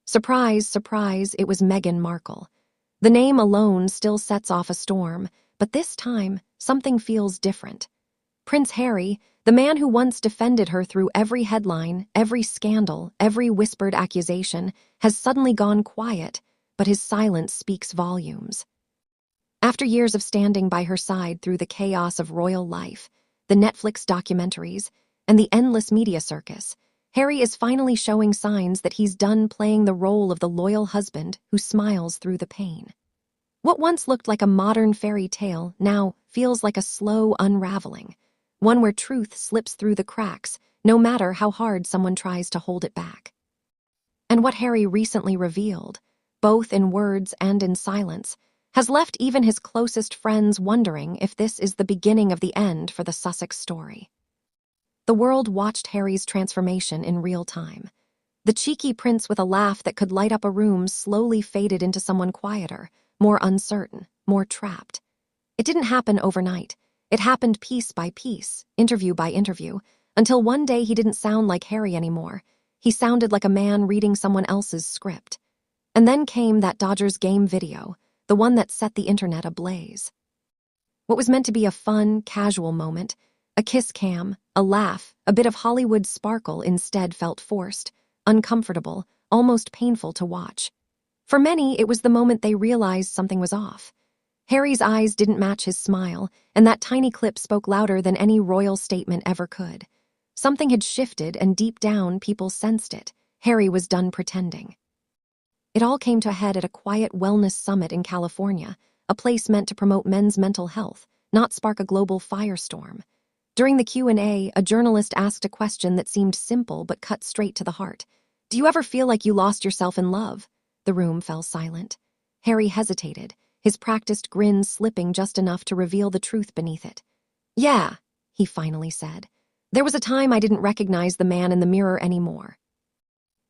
Surprise, surprise, it was Meghan Markle. The name alone still sets off a storm, but this time, something feels different. Prince Harry, the man who once defended her through every headline, every scandal, every whispered accusation, has suddenly gone quiet, but his silence speaks volumes. After years of standing by her side through the chaos of royal life, the Netflix documentaries, and the endless media circus, Harry is finally showing signs that he's done playing the role of the loyal husband who smiles through the pain. What once looked like a modern fairy tale now feels like a slow unraveling, one where truth slips through the cracks, no matter how hard someone tries to hold it back. And what Harry recently revealed, both in words and in silence, has left even his closest friends wondering if this is the beginning of the end for the Sussex story. The world watched Harry's transformation in real time. The cheeky prince with a laugh that could light up a room slowly faded into someone quieter, more uncertain, more trapped. It didn't happen overnight. It happened piece by piece, interview by interview, until one day he didn't sound like Harry anymore. He sounded like a man reading someone else's script. And then came that Dodgers game video, the one that set the internet ablaze. What was meant to be a fun, casual moment, a kiss cam, a laugh, a bit of Hollywood sparkle instead felt forced, uncomfortable, almost painful to watch. For many, it was the moment they realized something was off. Harry's eyes didn't match his smile, and that tiny clip spoke louder than any royal statement ever could. Something had shifted, and deep down, people sensed it. Harry was done pretending. It all came to a head at a quiet wellness summit in California, a place meant to promote men's mental health, not spark a global firestorm. During the Q&A, a journalist asked a question that seemed simple but cut straight to the heart. "Do you ever feel like you lost yourself in love?" The room fell silent. Harry hesitated, his practiced grin slipping just enough to reveal the truth beneath it. "Yeah," he finally said. "There was a time I didn't recognize the man in the mirror anymore.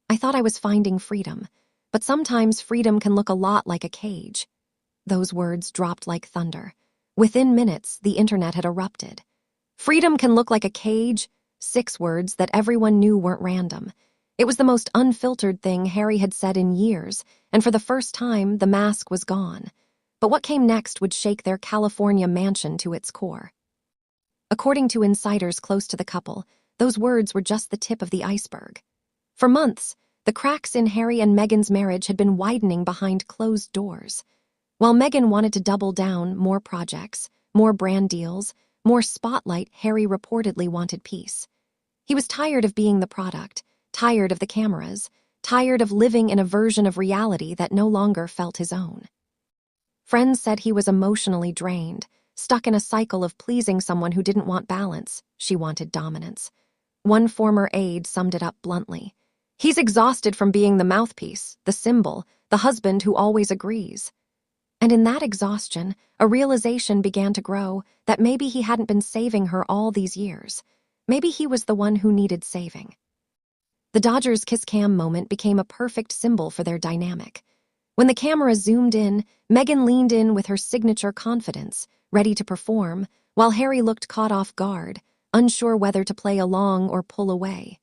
I thought I was finding freedom, but sometimes freedom can look a lot like a cage." Those words dropped like thunder. Within minutes, the internet had erupted. Freedom can look like a cage, 6 words that everyone knew weren't random. It was the most unfiltered thing Harry had said in years, and for the first time, the mask was gone. But what came next would shake their California mansion to its core. According to insiders close to the couple, those words were just the tip of the iceberg. For months, the cracks in Harry and Meghan's marriage had been widening behind closed doors. While Meghan wanted to double down, more projects, more brand deals, more spotlight, Harry reportedly wanted peace. He was tired of being the product, tired of the cameras, tired of living in a version of reality that no longer felt his own. Friends said he was emotionally drained, stuck in a cycle of pleasing someone who didn't want balance. She wanted dominance. One former aide summed it up bluntly. "He's exhausted from being the mouthpiece, the symbol, the husband who always agrees." And in that exhaustion, a realization began to grow that maybe he hadn't been saving her all these years. Maybe he was the one who needed saving. The Dodgers kiss cam moment became a perfect symbol for their dynamic. When the camera zoomed in, Meghan leaned in with her signature confidence, ready to perform, while Harry looked caught off guard, unsure whether to play along or pull away.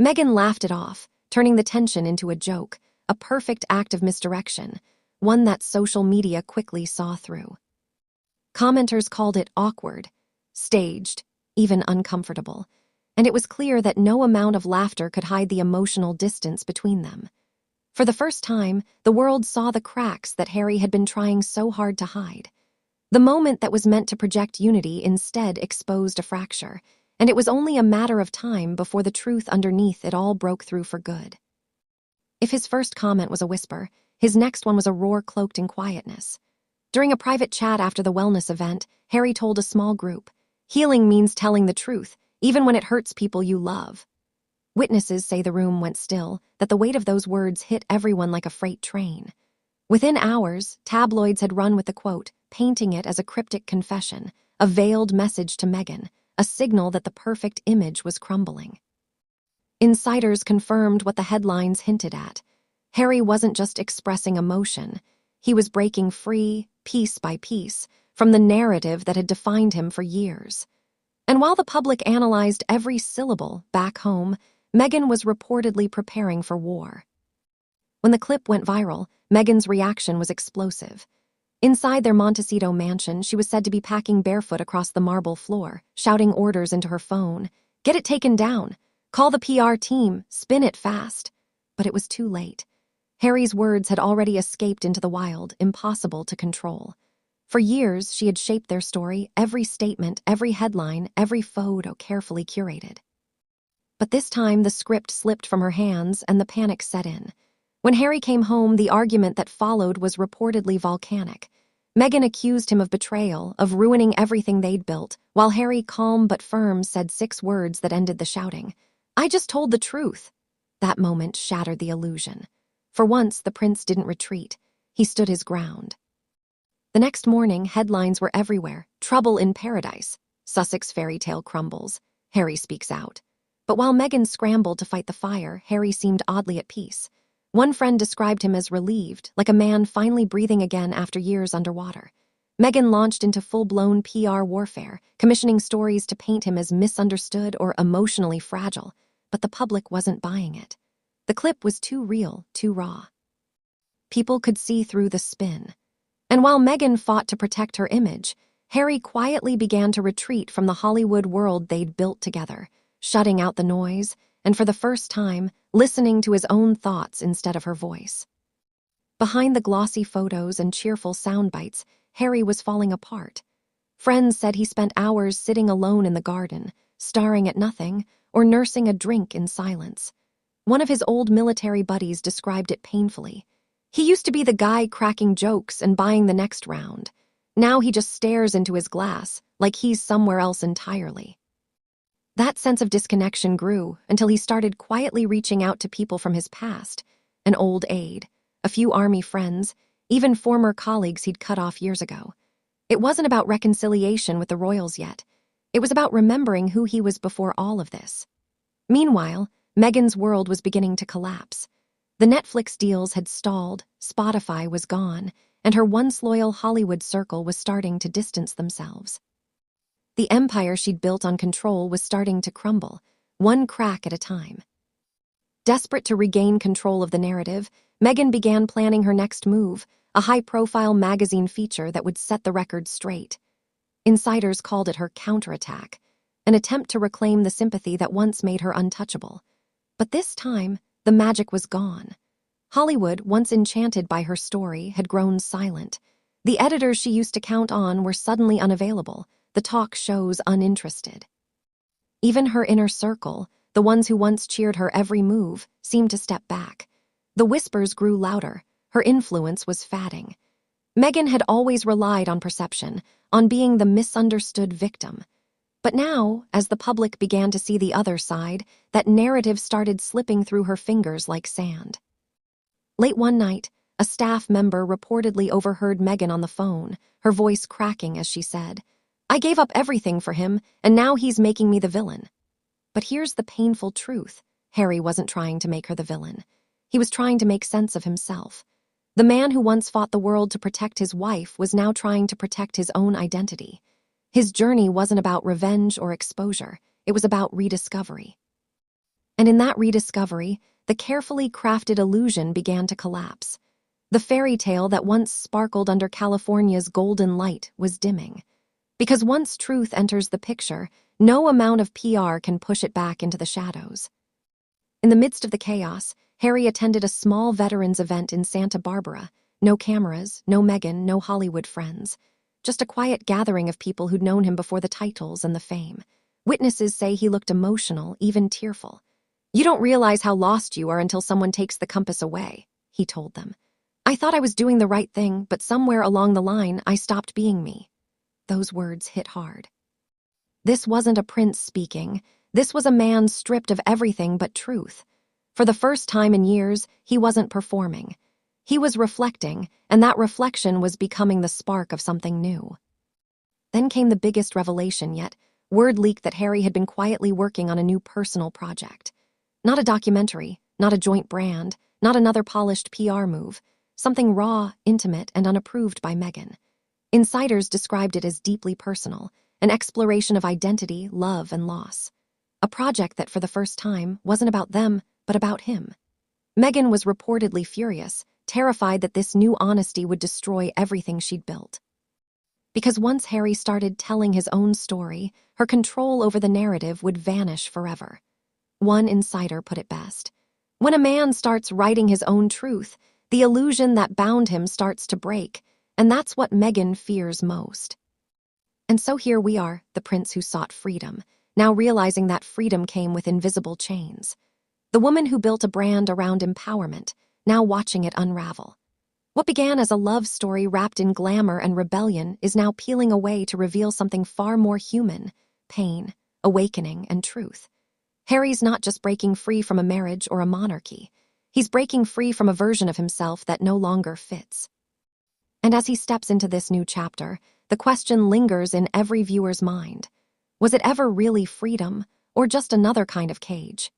Meghan laughed it off, turning the tension into a joke, a perfect act of misdirection, one that social media quickly saw through. Commenters called it awkward, staged, even uncomfortable, and it was clear that no amount of laughter could hide the emotional distance between them. For the first time, the world saw the cracks that Harry had been trying so hard to hide. The moment that was meant to project unity instead exposed a fracture, and it was only a matter of time before the truth underneath it all broke through for good. If his first comment was a whisper, his next one was a roar cloaked in quietness. During a private chat after the wellness event, Harry told a small group, "Healing means telling the truth, even when it hurts people you love." Witnesses say the room went still, that the weight of those words hit everyone like a freight train. Within hours, tabloids had run with the quote, painting it as a cryptic confession, a veiled message to Meghan, a signal that the perfect image was crumbling. Insiders confirmed what the headlines hinted at. Harry wasn't just expressing emotion. He was breaking free, piece by piece, from the narrative that had defined him for years. And while the public analyzed every syllable back home, Meghan was reportedly preparing for war. When the clip went viral, Meghan's reaction was explosive. Inside their Montecito mansion, she was said to be packing barefoot across the marble floor, shouting orders into her phone. "Get it taken down. Call the PR team. Spin it fast." But it was too late. Harry's words had already escaped into the wild, impossible to control. For years, she had shaped their story, every statement, every headline, every photo carefully curated. But this time, the script slipped from her hands and the panic set in. When Harry came home, the argument that followed was reportedly volcanic. Meghan accused him of betrayal, of ruining everything they'd built, while Harry, calm but firm, said 6 words that ended the shouting. "I just told the truth." That moment shattered the illusion. For once, the prince didn't retreat. He stood his ground. The next morning, headlines were everywhere. "Trouble in paradise. Sussex fairy tale crumbles. Harry speaks out." But while Meghan scrambled to fight the fire, Harry seemed oddly at peace. One friend described him as relieved, like a man finally breathing again after years underwater. Meghan launched into full-blown PR warfare, commissioning stories to paint him as misunderstood or emotionally fragile, but the public wasn't buying it. The clip was too real, too raw. People could see through the spin. And while Meghan fought to protect her image, Harry quietly began to retreat from the Hollywood world they'd built together, shutting out the noise, and for the first time, listening to his own thoughts instead of her voice. Behind the glossy photos and cheerful sound bites, Harry was falling apart. Friends said he spent hours sitting alone in the garden, staring at nothing, or nursing a drink in silence. One of his old military buddies described it painfully. "He used to be the guy cracking jokes and buying the next round. Now he just stares into his glass, like he's somewhere else entirely." That sense of disconnection grew until he started quietly reaching out to people from his past, an old aide, a few army friends, even former colleagues he'd cut off years ago. It wasn't about reconciliation with the royals yet. It was about remembering who he was before all of this. Meanwhile, Meghan's world was beginning to collapse. The Netflix deals had stalled, Spotify was gone, and her once loyal Hollywood circle was starting to distance themselves. The empire she'd built on control was starting to crumble, one crack at a time. Desperate to regain control of the narrative, Meghan began planning her next move, a high-profile magazine feature that would set the record straight. Insiders called it her counterattack, an attempt to reclaim the sympathy that once made her untouchable. But this time, the magic was gone. Hollywood, once enchanted by her story, had grown silent. The editors she used to count on were suddenly unavailable, the talk shows uninterested. Even her inner circle, the ones who once cheered her every move, seemed to step back. The whispers grew louder. Her influence was fading. Meghan had always relied on perception, on being the misunderstood victim. But now, as the public began to see the other side, that narrative started slipping through her fingers like sand. Late one night, a staff member reportedly overheard Meghan on the phone, her voice cracking as she said, "I gave up everything for him, and now he's making me the villain." But here's the painful truth. Harry wasn't trying to make her the villain. He was trying to make sense of himself. The man who once fought the world to protect his wife was now trying to protect his own identity. His journey wasn't about revenge or exposure. It was about rediscovery. And in that rediscovery, the carefully crafted illusion began to collapse. The fairy tale that once sparkled under California's golden light was dimming. Because once truth enters the picture, no amount of PR can push it back into the shadows. In the midst of the chaos, Harry attended a small veterans event in Santa Barbara. No cameras, no Meghan, no Hollywood friends. Just a quiet gathering of people who'd known him before the titles and the fame. Witnesses say he looked emotional, even tearful. "You don't realize how lost you are until someone takes the compass away," he told them. "I thought I was doing the right thing, but somewhere along the line, I stopped being me." Those words hit hard. This wasn't a prince speaking. This was a man stripped of everything but truth. For the first time in years, he wasn't performing. He was reflecting, and that reflection was becoming the spark of something new. Then came the biggest revelation yet. Word leaked that Harry had been quietly working on a new personal project. Not a documentary, not a joint brand, not another polished PR move. Something raw, intimate, and unapproved by Meghan. Insiders described it as deeply personal, an exploration of identity, love, and loss. A project that, for the first time, wasn't about them, but about him. Meghan was reportedly furious, terrified that this new honesty would destroy everything she'd built. Because once Harry started telling his own story, her control over the narrative would vanish forever. One insider put it best. When a man starts writing his own truth, the illusion that bound him starts to break, and that's what Meghan fears most. And so here we are, the prince who sought freedom, now realizing that freedom came with invisible chains. The woman who built a brand around empowerment, now watching it unravel. What began as a love story wrapped in glamour and rebellion is now peeling away to reveal something far more human: pain, awakening, and truth. Harry's not just breaking free from a marriage or a monarchy. He's breaking free from a version of himself that no longer fits. And as he steps into this new chapter, the question lingers in every viewer's mind. Was it ever really freedom, or just another kind of cage?